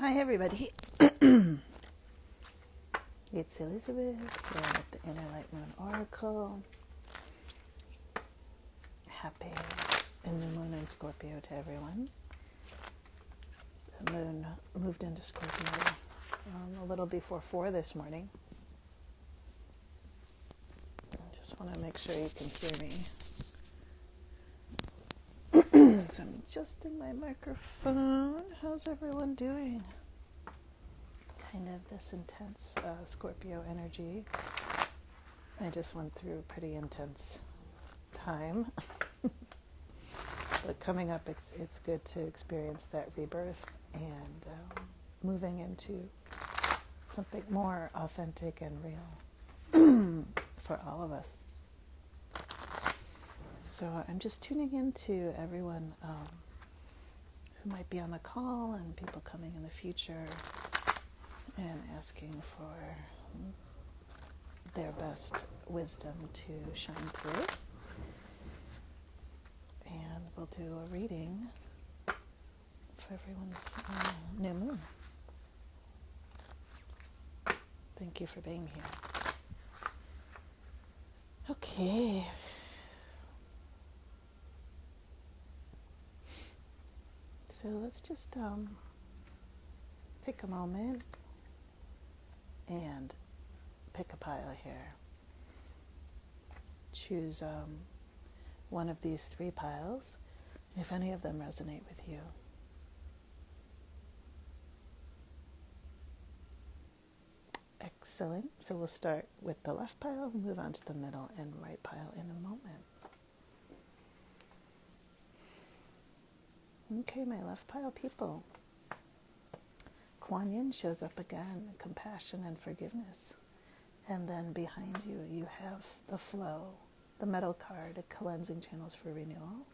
Hi everybody, it's Elizabeth here at the Inner Light Moon Oracle. Happy new moon in Scorpio to everyone. The moon moved into Scorpio a little before 4 this morning. I just want to make sure you can hear me. So I'm adjusting my microphone. How's everyone doing? Kind of this intense Scorpio energy. I just went through a pretty intense time. But coming up, it's good to experience that rebirth and moving into something more authentic and real for all of us. So I'm just tuning in to everyone who might be on the call and people coming in the future and asking for their best wisdom to shine through. And we'll do a reading for everyone's new moon. Thank you for being here. Okay. So let's just take a moment and pick a pile of hair. Choose one of these 3 piles, if any of them resonate with you. Excellent. So we'll start with the left pile, move on to the middle and right pile in a moment. Okay, my left pile people. Kuan Yin shows up again, compassion and forgiveness. And then behind you, you have the flow, the metal card, cleansing channels for renewal.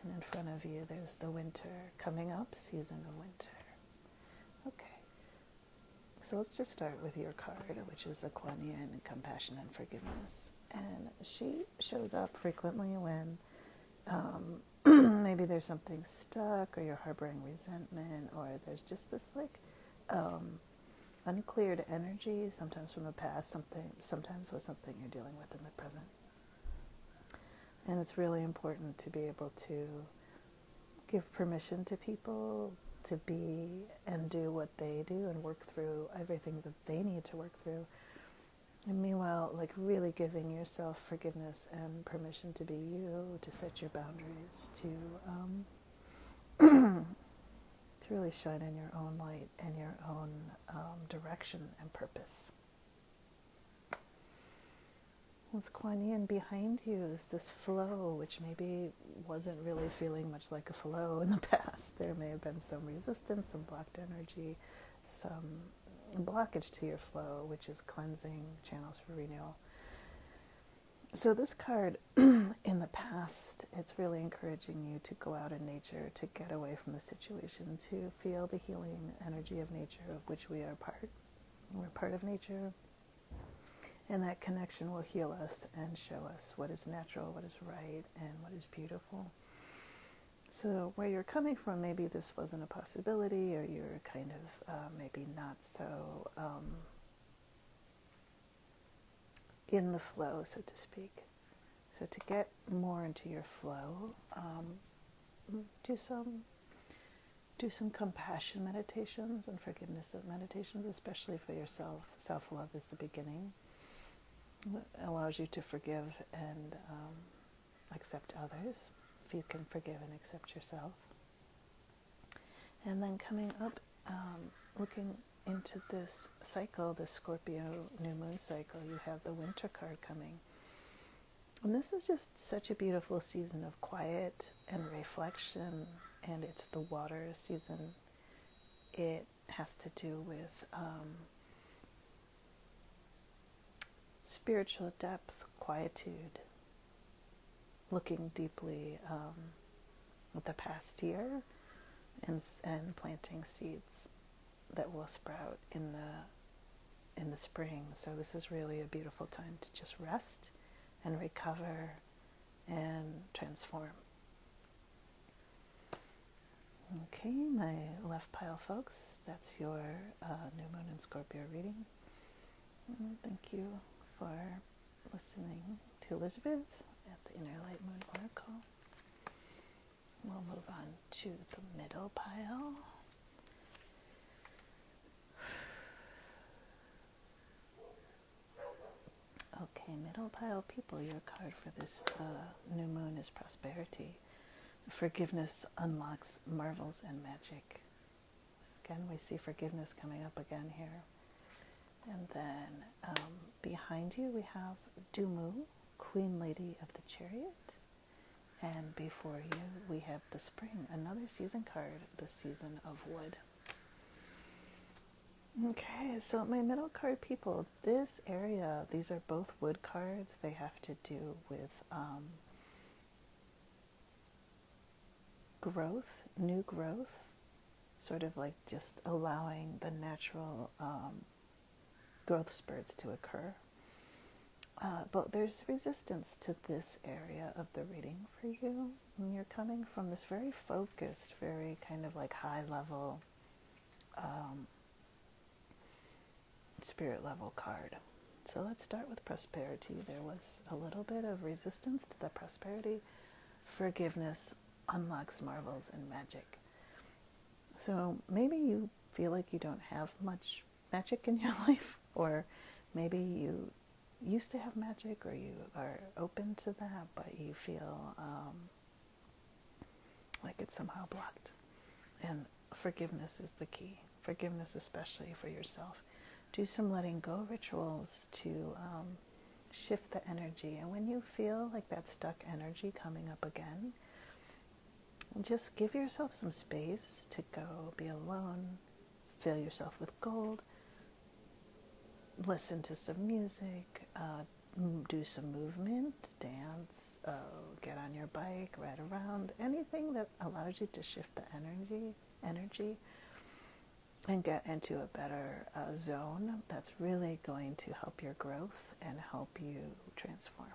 And in front of you, there's the winter, coming up, season of winter. Okay, so let's just start with your card, which is the Kuan Yin, compassion and forgiveness. And she shows up frequently when maybe there's something stuck, or you're harboring resentment, or there's just this uncleared energy, sometimes from the past, sometimes with something you're dealing with in the present. And it's really important to be able to give permission to people to be and do what they do and work through everything that they need to work through. And meanwhile, really giving yourself forgiveness and permission to be you, to set your boundaries, to really shine in your own light and your own direction and purpose. This Kuan Yin behind you is this flow, which maybe wasn't really feeling much like a flow in the past. There may have been some resistance, some blocked energy, some blockage to your flow, which is cleansing, channels for renewal. So this card, in the past, it's really encouraging you to go out in nature, to get away from the situation, to feel the healing energy of nature, of which we are part. We're part of nature, and that connection will heal us and show us what is natural, what is right, and what is beautiful. So where you're coming from, maybe this wasn't a possibility, or you're kind of maybe not so in the flow, so to speak. So to get more into your flow, do some compassion meditations and forgiveness meditations, especially for yourself. Self-love is the beginning. It allows you to forgive and accept others, if you can forgive and accept yourself. And then coming up, looking into this cycle, this Scorpio new moon cycle, you have the winter card coming. And this is just such a beautiful season of quiet and reflection, and it's the water season. It has to do with spiritual depth, quietude, looking deeply at the past year and planting seeds that will sprout in the spring. So this is really a beautiful time to just rest and recover and transform. Okay, my left pile folks, that's your new moon in Scorpio reading. Thank you for listening to Elizabeth at the Inner Light Moon Oracle. We'll move on to the middle pile. Okay, middle pile people, your card for this new moon is prosperity. Forgiveness unlocks marvels and magic. Again, we see forgiveness coming up again here. And then behind you we have Dumu, Queen Lady of the Chariot. And before you we have the Spring, another season card, the Season of Wood. Okay, so my middle card people, this area, these are both wood cards. They have to do with growth, new growth, sort of like just allowing the natural growth spurts to occur. But there's resistance to this area of the reading for you. And you're coming from this very focused, very kind of like high level, spirit level card. So let's start with prosperity. There was a little bit of resistance to the prosperity. Forgiveness unlocks marvels and magic. So maybe you feel like you don't have much magic in your life, or maybe you used to have magic, or you are open to that, but you feel like it's somehow blocked. And forgiveness is the key. Forgiveness, especially for yourself. Do some letting go rituals to shift the energy. And when you feel like that stuck energy coming up again, just give yourself some space to go be alone, fill yourself with gold, listen to some music, do some movement, dance, get on your bike, ride around, anything that allows you to shift the energy and get into a better zone that's really going to help your growth and help you transform.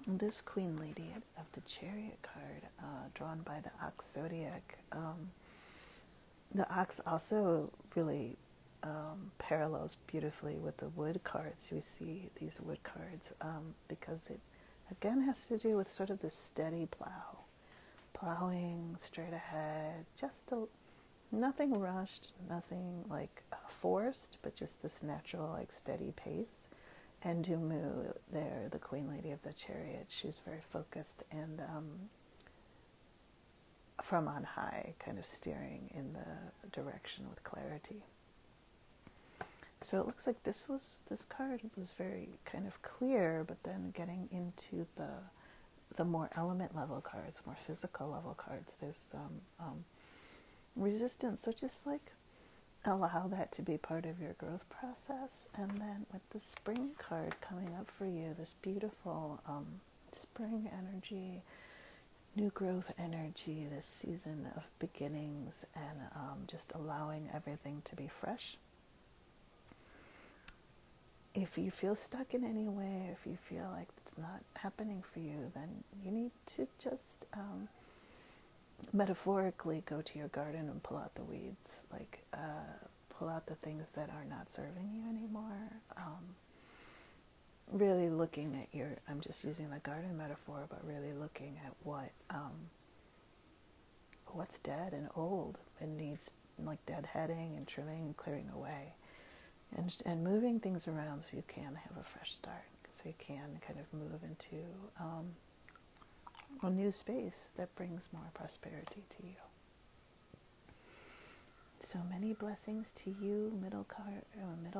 This Queen Lady of the Chariot card, drawn by the Ox Zodiac, the ox also really parallels beautifully with the wood cards. We see these wood cards because it again has to do with sort of this steady plowing straight ahead, nothing rushed, nothing like forced, but just this natural like steady pace. And Dumu there, the Queen Lady of the Chariot, she's very focused and from on high, kind of steering in the direction with clarity. So it looks like this card was very kind of clear, but then getting into the more element level cards, more physical level cards, there's some resistance. So just like allow that to be part of your growth process. And then with the Spring card coming up for you, this beautiful spring energy, new growth energy, this season of beginnings, and just allowing everything to be fresh. If you feel stuck in any way, if you feel like it's not happening for you, then you need to just metaphorically go to your garden and pull out the weeds, like pull out the things that are not serving you anymore. Really looking at I'm just using the garden metaphor, but really looking at what's dead and old and needs like deadheading and trimming and clearing away. And moving things around so you can have a fresh start, so you can kind of move into a new space that brings more prosperity to you. So many blessings to you, middle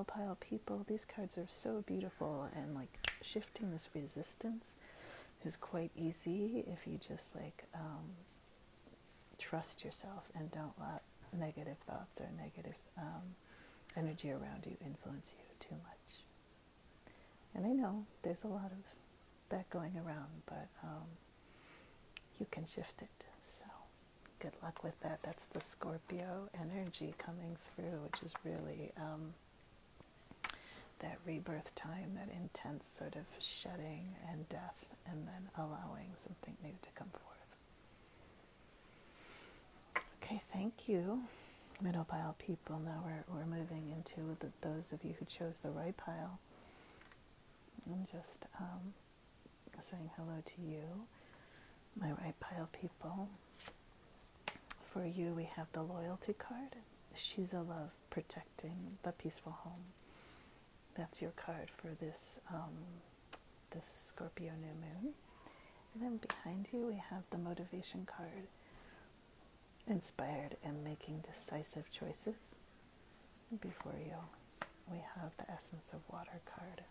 pile people. These cards are so beautiful, and like shifting this resistance is quite easy if you just like trust yourself and don't let negative thoughts or negative energy around you influence you too much. And I know there's a lot of that going around, but you can shift it. So good luck with that. That's the Scorpio energy coming through, which is really that rebirth time, that intense sort of shedding and death, and then allowing something new to come forth. you, middle pile people. Now we're moving into those of you who chose the right pile. I'm just saying hello to you, my right pile people. For you, we have the loyalty card. She's a love, protecting the peaceful home. That's your card for this this Scorpio new moon. And then behind you, we have the motivation card. Inspired and making decisive choices. Before you, we have the essence of water card.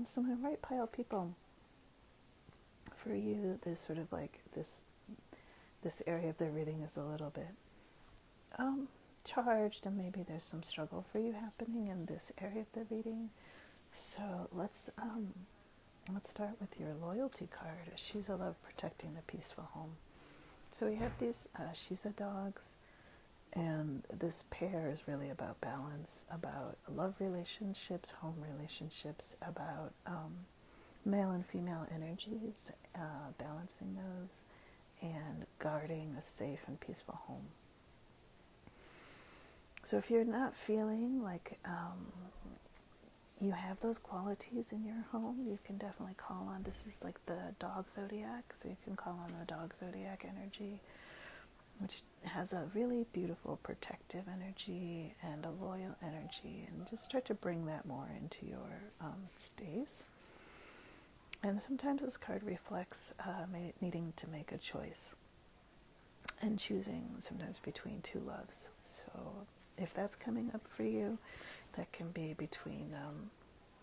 So my right pile people, for you, there's sort of like this area of the reading is a little bit charged, and maybe there's some struggle for you happening in this area of the reading. So let's start with your loyalty card. She's a love, protecting the peaceful home. So we have these Shiza dogs, and this pair is really about balance, about love relationships, home relationships, about male and female energies, balancing those, and guarding a safe and peaceful home. So if you're not feeling like you have those qualities in your home, you can definitely call on, this is like the dog zodiac, so you can call on the dog zodiac energy, which has a really beautiful protective energy and a loyal energy, and just start to bring that more into your space. And sometimes this card reflects needing to make a choice and choosing sometimes between two loves. So if that's coming up for you, that can be between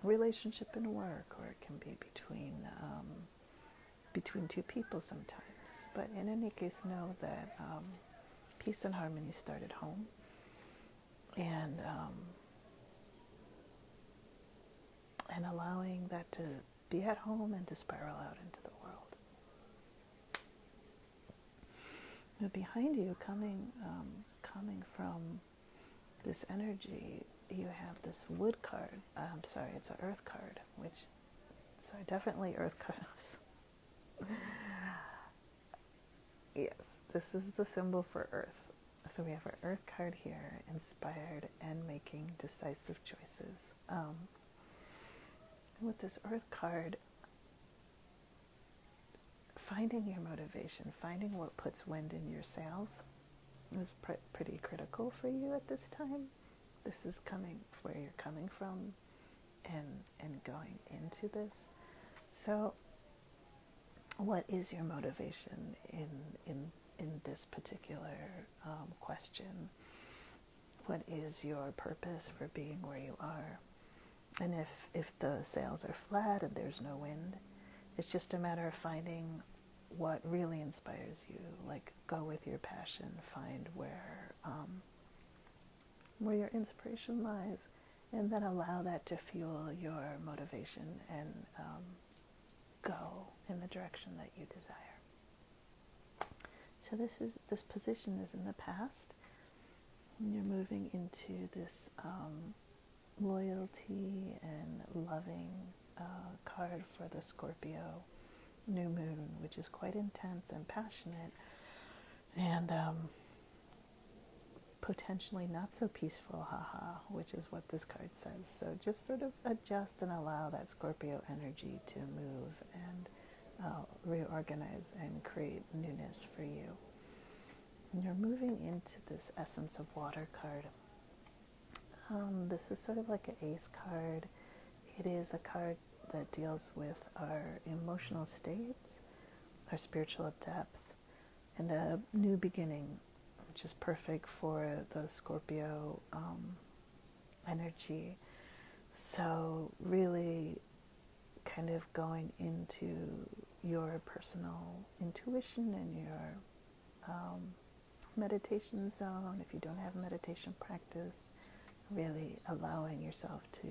relationship and work, or it can be between two people sometimes. But in any case, know that peace and harmony start at home, and allowing that to be at home and to spiral out into the world. Now behind you, coming from this energy, you have this wood card. It's an earth card, definitely earth cards. Yes, this is the symbol for earth. So we have our earth card here, inspired and making decisive choices. With this earth card, finding your motivation, finding what puts wind in your sails is pretty critical for you at this time. This is coming where you're coming from and going into this. So what is your motivation in this particular question? What is your purpose for being where you are? And if the sails are flat and there's no wind, it's just a matter of finding what really inspires you. Like, go with your passion, find where your inspiration lies, and then allow that to fuel your motivation and go in the direction that you desire. So this position is in the past, and you're moving into this loyalty and loving card for the Scorpio new moon, which is quite intense and passionate, and potentially not so peaceful, which is what this card says. So just sort of adjust and allow that Scorpio energy to move and reorganize and create newness for you. And you're moving into this essence of water card. This is sort of like an ace card. It is a card that deals with our emotional states, our spiritual depth, and a new beginning, which is perfect for the Scorpio energy. So really kind of going into your personal intuition and your meditation zone. If you don't have meditation practice, really allowing yourself to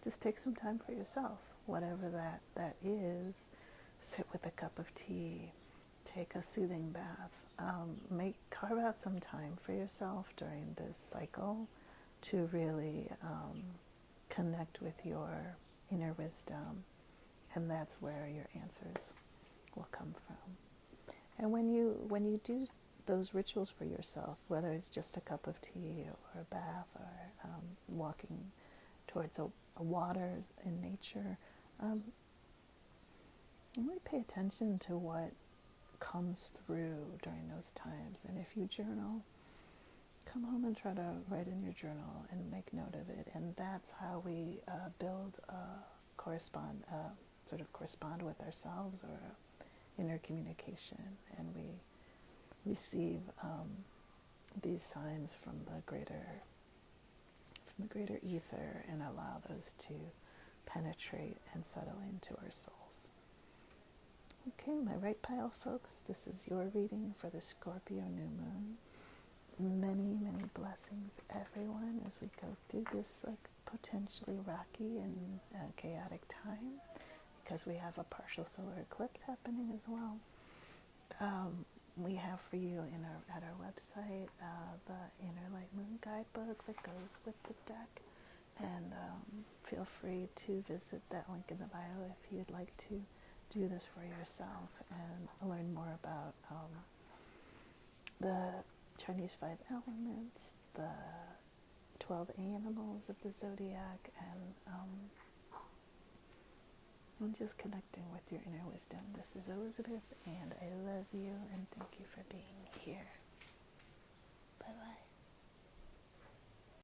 just take some time for yourself, whatever that is. Sit with a cup of tea, take a soothing bath, carve out some time for yourself during this cycle to really connect with your inner wisdom, and that's where your answers will come from. And when you do those rituals for yourself, whether it's just a cup of tea or a bath or walking towards a water in nature, really pay attention to what comes through during those times. And if you journal, come home and try to write in your journal and make note of it. And that's how we sort of correspond with ourselves, or inner communication, and we receive these signs from the greater ether, and allow those to penetrate and settle into our souls. Okay, my right pile folks, this is your reading for the Scorpio new moon. Many, many blessings, everyone, as we go through this potentially rocky and chaotic time, because we have a partial solar eclipse happening as well. We have for you at our website the Inner Light Moon Guidebook that goes with the deck, and feel free to visit that link in the bio if you'd like to do this for yourself and learn more about the Chinese 5 elements, the 12 animals of the Zodiac, and just connecting with your inner wisdom. This is Elizabeth, and I love you, and thank you for being here. Bye-bye.